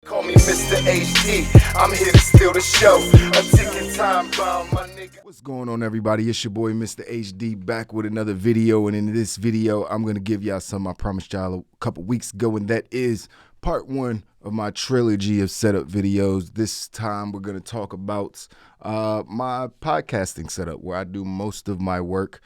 Call me Mr. HD, I'm here to steal the show. A ticking time bomb, my nigga. What's going on, everybody? It's your boy Mr. HD back with another video, and in this video I'm gonna give y'all something I promised y'all a couple weeks ago, and that is part one of my trilogy of setup videos. This time we're gonna talk about my podcasting setup, where I do most of my work,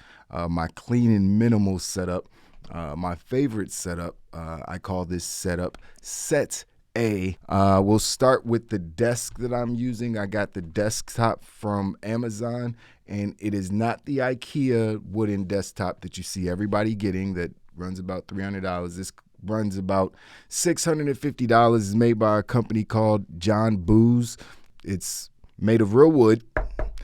my clean and minimal setup, my favorite setup. I call this setup Set A. We'll start with the desk that I'm using. I got the desktop from Amazon, and it is not the Ikea wooden desktop that you see everybody getting that runs about $300. This runs about $650. It's made by a company called Boos. It's made of real wood,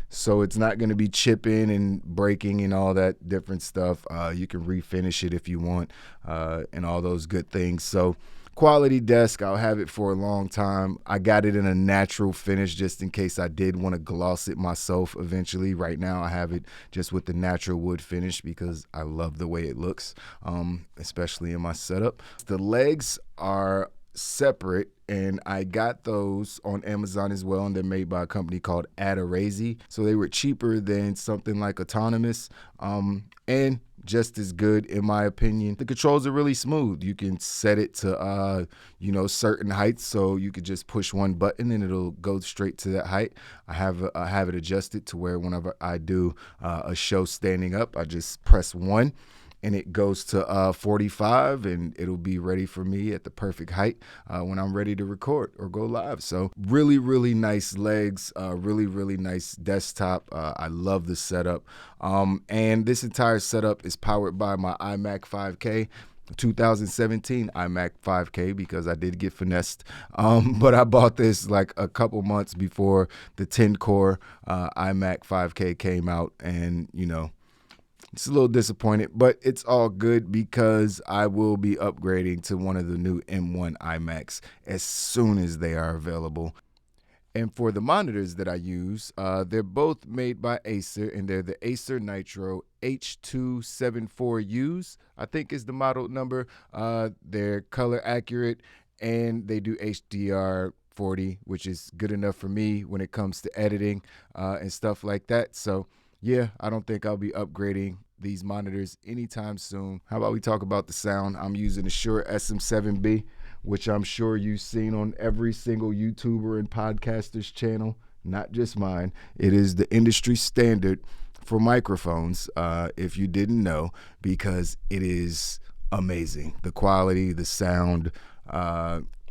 so it's not going to be chipping and breaking and all that different stuff. You can refinish it if you want, and all those good things. So quality desk. I'll have it for a long time. I got it in a natural finish just in case I did want to gloss it myself eventually. Right now I have it just with the natural wood finish because I love the way it looks, especially in my setup. The legs are separate, and I got those on Amazon as well, and they're made by a company called ARAZY. So they were cheaper than something like Autonomous, and just as good in my opinion. The controls are really smooth. You can set it to certain heights, so you could just push one button and it'll go straight to that height. I have it adjusted to where whenever I do a show standing up, I just press one and it goes to 45, and it'll be ready for me at the perfect height when I'm ready to record or go live. So really nice legs, really nice desktop. I love the setup, and this entire setup is powered by my iMac 5K. 2017 iMac 5K, because I did get finessed, but I bought this like a couple months before the 10-core iMac 5K came out, and it's a little disappointed, but it's all good because I will be upgrading to one of the new M1 iMacs as soon as they are available. And for the monitors that I use, they're both made by Acer, and they're the Acer Nitro H274Us, I think is the model number. They're color accurate, and they do HDR40, which is good enough for me when it comes to editing and stuff like that. So yeah, I don't think I'll be upgrading these monitors anytime soon. How about we talk about the sound? I'm using the Shure SM7B, which I'm sure you've seen on every single YouTuber and podcaster's channel, not just mine. It is the industry standard for microphones, if you didn't know, because it is amazing. The quality, the sound.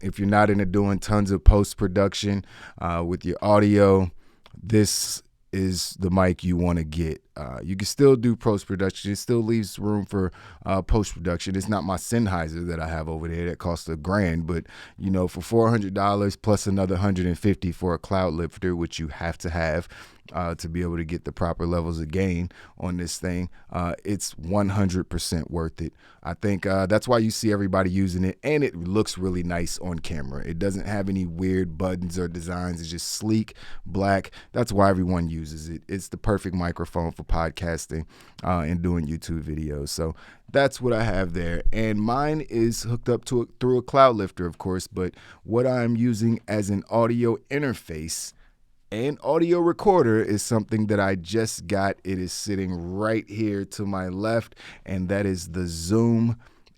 If you're not into doing tons of post-production with your audio, this is the mic you want to get. You can still do post-production. It still leaves room for post-production. It's not my Sennheiser that I have over there that costs $1,000, but for $400 plus another $150 for a cloud lifter, which you have to have to be able to get the proper levels of gain on this thing, it's 100% worth it. I think that's why you see everybody using it, and it looks really nice on camera. It doesn't have any weird buttons or designs. It's just sleek, black. That's why everyone uses it. It's the perfect microphone for podcasting and doing YouTube videos. So that's what I have there, and mine is hooked up to through a cloud lifter, of course, but what I'm using as an audio interface and audio recorder is something that I just got. It is sitting right here to my left, and that is the Zoom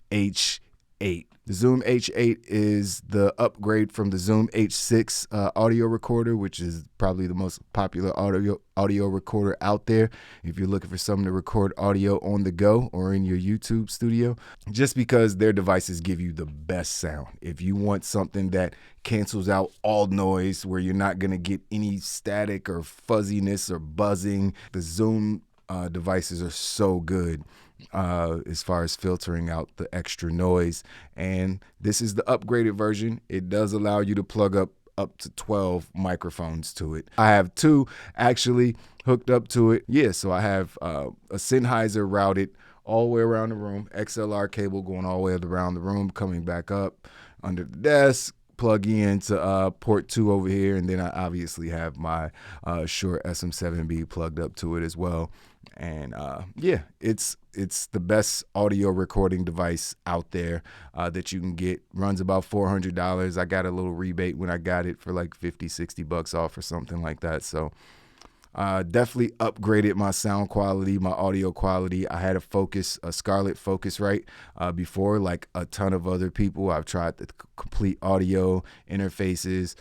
H8. The Zoom H8 is the upgrade from the Zoom H6 audio recorder, which is probably the most popular audio recorder out there if you're looking for something to record audio on the go or in your YouTube studio, just because their devices give you the best sound. If you want something that cancels out all noise, where you're not going to get any static or fuzziness or buzzing, the Zoom devices are so good as far as filtering out the extra noise. And this is the upgraded version. It does allow you to plug up to 12 microphones to it. I have two actually hooked up to it. Yeah, so I have a Sennheiser routed all the way around the room, XLR cable going all the way around the room, coming back up under the desk, plug into port 2 over here, and then I obviously have my Shure SM7B plugged up to it as well. And yeah, it's the best audio recording device out there that you can get. Runs about $400. I got a little rebate when I got it for like 50-60 bucks off or something like that. So definitely upgraded my sound quality, my audio quality. I had a Scarlett Focusrite before, like a ton of other people. I've tried the complete audio interfaces.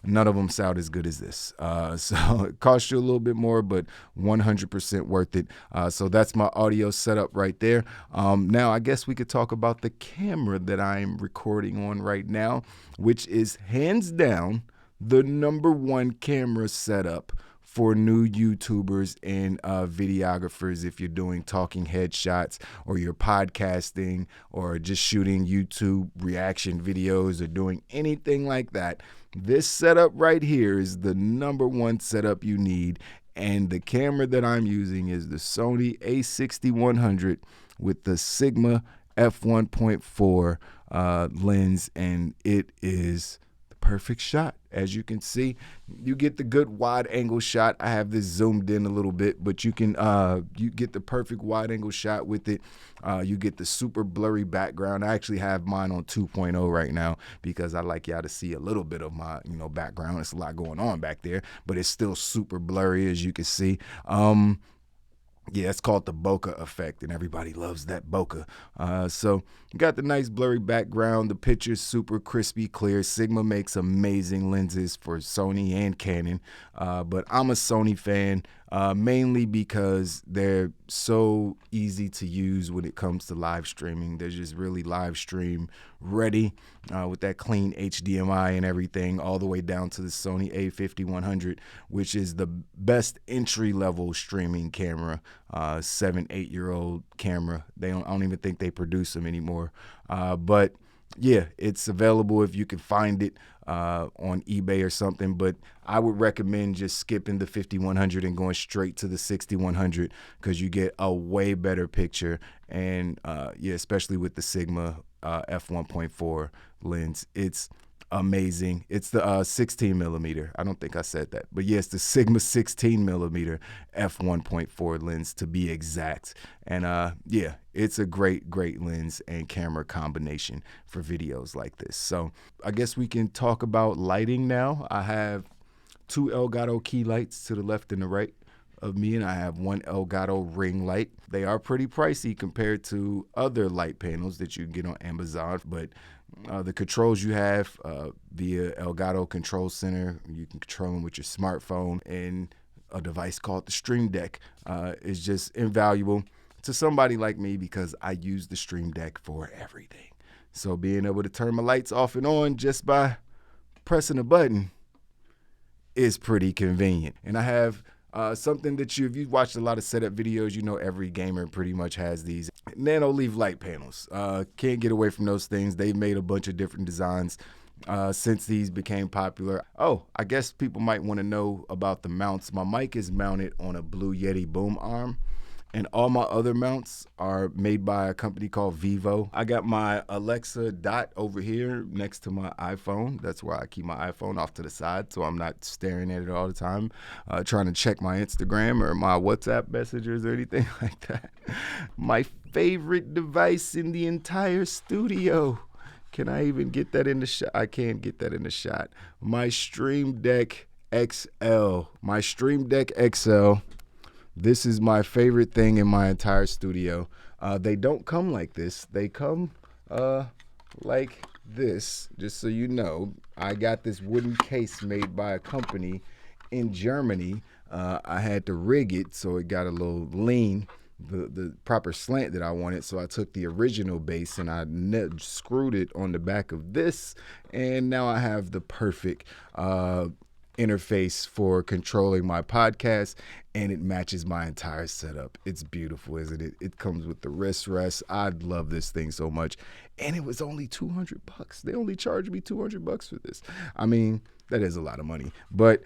None of them sound as good as this. So it costs you a little bit more, but 100% worth it. So that's my audio setup right there. Now, I guess we could talk about the camera that I'm recording on right now, which is hands down the #1 camera setup for new YouTubers and videographers. If you're doing talking headshots, or you're podcasting, or just shooting YouTube reaction videos, or doing anything like that, this setup right here is the #1 setup you need. And the camera that I'm using is the Sony A6100 with the Sigma f1.4 lens, and it is perfect shot. As you can see, you get the good wide angle shot. I have this zoomed in a little bit, but you can you get the perfect wide angle shot with it. You get the super blurry background. I actually have mine on 2.0 right now because I like y'all to see a little bit of my background. It's a lot going on back there, but it's still super blurry, as you can see. Yeah, it's called the bokeh effect, and everybody loves that bokeh. So you got the nice blurry background. The picture's super crispy clear. Sigma makes amazing lenses for Sony and Canon, but I'm a Sony fan, mainly because they're so easy to use when it comes to live streaming. They're just really live stream ready with that clean HDMI and everything, all the way down to the Sony A5100, which is the best entry-level streaming camera, 7-8-year-old camera. I don't even think they produce them anymore. But yeah, it's available if you can find it on eBay or something. But I would recommend just skipping the 5100 and going straight to the 6100 because you get a way better picture. And yeah, especially with the Sigma f1.4 lens, it's amazing. It's the 16 millimeter. I don't think I said that, but yes, the Sigma 16 millimeter f1.4 lens to be exact. And yeah, it's a great lens and camera combination for videos like this. So I guess we can talk about lighting now. I have 2 Elgato key lights to the left and the right of me, and I have 1 Elgato ring light. They are pretty pricey compared to other light panels that you can get on Amazon, but the controls you have via Elgato Control Center, you can control them with your smartphone, and a device called the Streamdeck is just invaluable to somebody like me because I use the Streamdeck for everything. So being able to turn my lights off and on just by pressing a button is pretty convenient. And I have something that if you've watched a lot of setup videos, you know every gamer pretty much has these Nanoleaf light panels. Can't get away from those things. They've made a bunch of different designs since these became popular. Oh, I guess people might want to know about the mounts. My mic is mounted on a Blue Yeti boom arm, and all my other mounts are made by a company called Vivo. I got my Alexa Dot over here next to my iPhone. That's where I keep my iPhone off to the side so I'm not staring at it all the time, trying to check my Instagram or my WhatsApp messages or anything like that. My favorite device in the entire studio. Can I even get that in the shot? I can't get that in the shot. My Streamdeck XL. My Streamdeck XL. This is my favorite thing in my entire studio. They don't come like this. They come like this, just so you know. I got this wooden case made by a company in Germany. I had to rig it so it got a little lean, the proper slant that I wanted. So I took the original base and I screwed it on the back of this, and now I have the perfect interface for controlling my podcast, and it matches my entire setup. It's beautiful, isn't it? It comes with the wrist rest. I love this thing so much, and it was only $200. They only charged me $200 for this. I mean, that is a lot of money, but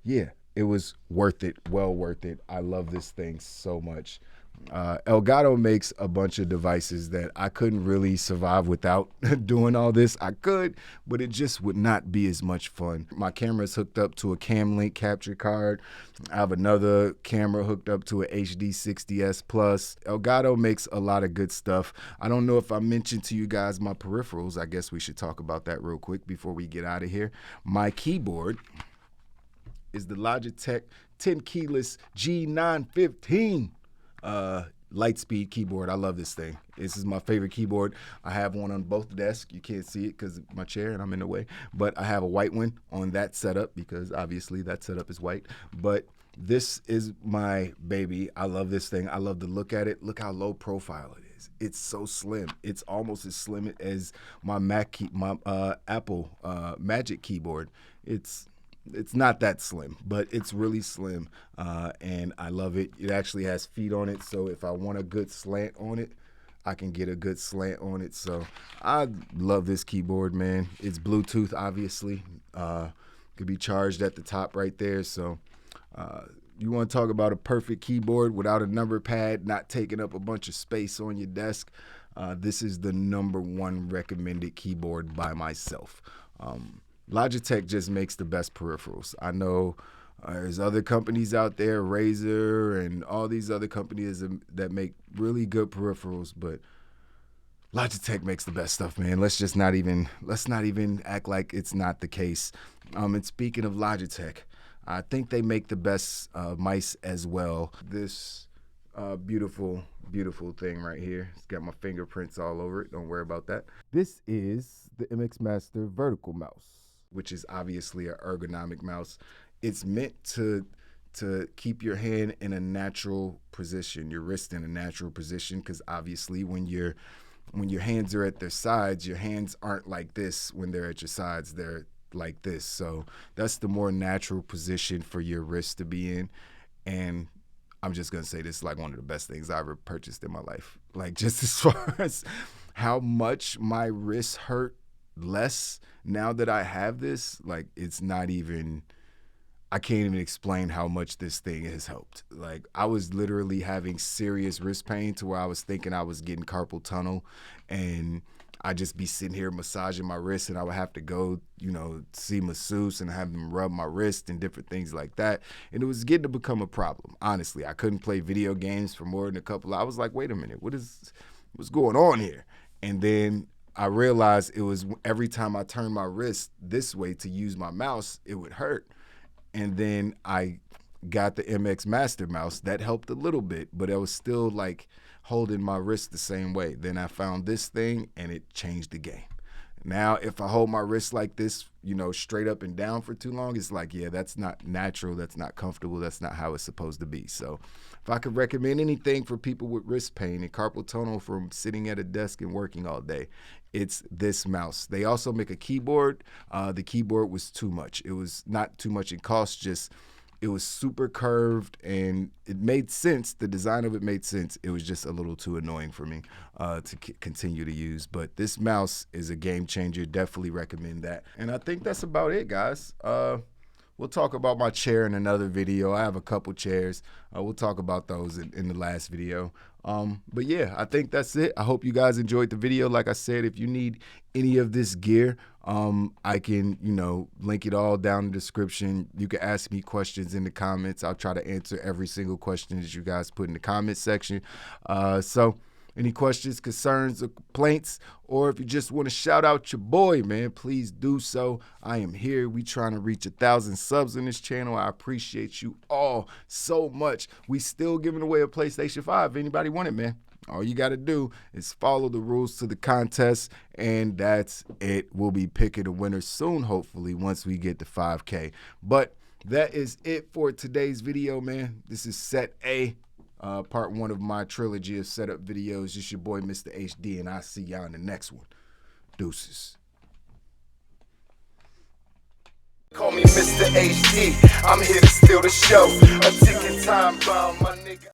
yeah, it was worth it. Well worth it. I love this thing so much. Elgato makes a bunch of devices that I couldn't really survive without doing all this. I could, but it just would not be as much fun. My camera is hooked up to a CamLink capture card. I have another camera hooked up to an HD60S Plus. Elgato makes a lot of good stuff. I don't know if I mentioned to you guys my peripherals. I guess we should talk about that real quick before we get out of here. My keyboard is the Logitech 10 keyless G915 Lightspeed keyboard. I love this thing. This is my favorite keyboard. I have one on both desks. You can't see it because my chair and I'm in the way, but I have a white one on that setup because obviously that setup is white. But this is my baby. I love this thing. I love to look at it. Look how low profile it is. It's so slim. It's almost as slim as my Apple Magic keyboard. It's not that slim, but it's really slim, and I love it. It actually has feet on it, so if I want a good slant on it, I can get a good slant on it. So I love this keyboard, man. It's Bluetooth, obviously. Could be charged at the top right there. So you want to talk about a perfect keyboard without a number pad, not taking up a bunch of space on your desk. This is the #1 recommended keyboard by myself. Logitech just makes the best peripherals. I know there's other companies out there, Razer and all these other companies that make really good peripherals, but Logitech makes the best stuff, man. Let's not even act like it's not the case. And speaking of Logitech, I think they make the best mice as well. This beautiful thing right here. It's got my fingerprints all over it. Don't worry about that. This is the MX Master vertical mouse, which is obviously an ergonomic mouse. It's meant to keep your hand in a natural position, your wrist in a natural position, because obviously when your hands are at their sides, your hands aren't like this. When they're at your sides, they're like this. So that's the more natural position for your wrist to be in. And I'm just gonna say this is like one of the best things I ever purchased in my life. Like, just as far as how much my wrists hurt less now that I have this, like, it's not even, I can't even explain how much this thing has helped. Like, I was literally having serious wrist pain to where I was thinking I was getting carpal tunnel, and I'd just be sitting here massaging my wrist, and I would have to go, see masseuse and have them rub my wrist and different things like that. And it was getting to become a problem. Honestly, I couldn't play video games for more than a couple. I was like, wait a minute, what's going on here? And then I realized it was every time I turned my wrist this way to use my mouse, it would hurt. And then I got the MX Master mouse. That helped a little bit, but I was still like holding my wrist the same way. Then I found this thing and it changed the game. Now, if I hold my wrist like this, straight up and down for too long, it's like, yeah, that's not natural. That's not comfortable. That's not how it's supposed to be. So if I could recommend anything for people with wrist pain and carpal tunnel from sitting at a desk and working all day, it's this mouse. They also make a keyboard. The keyboard was too much. It was not too much in cost, just it was super curved, and it made sense. The design of it made sense. It was just a little too annoying for me to continue to use. But this mouse is a game changer. Definitely recommend that. And I think that's about it, guys. We'll talk about my chair in another video. I have a couple chairs. We'll talk about those in the last video. But yeah, I think that's it. I hope you guys enjoyed the video. Like I said, if you need any of this gear, I can, link it all down in the description. You can ask me questions in the comments. I'll try to answer every single question that you guys put in the comment section. So any questions, concerns, or complaints, or if you just want to shout out your boy, man, please do so. I am here. We trying to reach 1,000 subs on this channel. I appreciate you all so much. We still giving away a PlayStation 5. Anybody want it, man? All you got to do is follow the rules to the contest, and that's it. We'll be picking a winner soon, hopefully, once we get to 5K. But that is it for today's video, man. This is Set A. Part 1 of my trilogy of setup videos. It's your boy, Mr. HD, and I'll see y'all in the next one. Deuces. Call me Mr. HD. I'm here to steal the show. A ticking time bomb, my nigga.